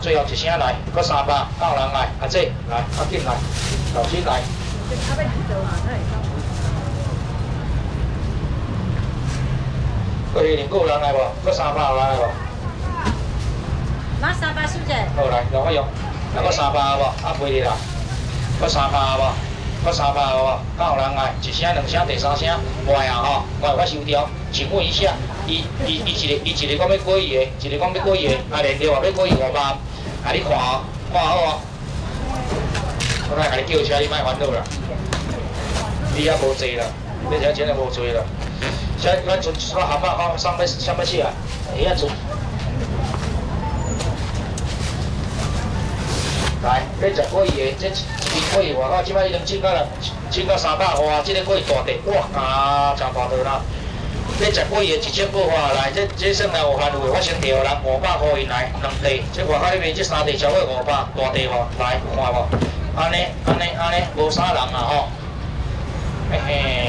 最後一聲來，佫300，9人來，阿姐來，阿緊來，老師來。佫迄個人來無？佫300來無？哪300小姐？好來，讓我用，來佫300無？啊賠你啦，佫300無？佫300無？9人來，一聲、兩聲、第三聲，賣啊吼，賣我收掉。請問一下，伊一個講要過伊個，一個講要過伊個，啊連着啊要過伊500，啊你看哦，看好哦。我來甲你叫車，你莫煩惱啦。你也無濟啦，你這錢也無濟啦。現在咱存我蛤蟆講上要吃啊，會啊存。來，你食過伊個，這一斤過伊外口，即擺已經稱到300哇，這個過伊大地，哇，真大條啦。你食過伊個1000塊來，這算來有範圍，我先調人500塊以內兩地，這外口裡面這3地超過500，大地無？來，有看無？安尼，無啥人啊吼。嘿嘿。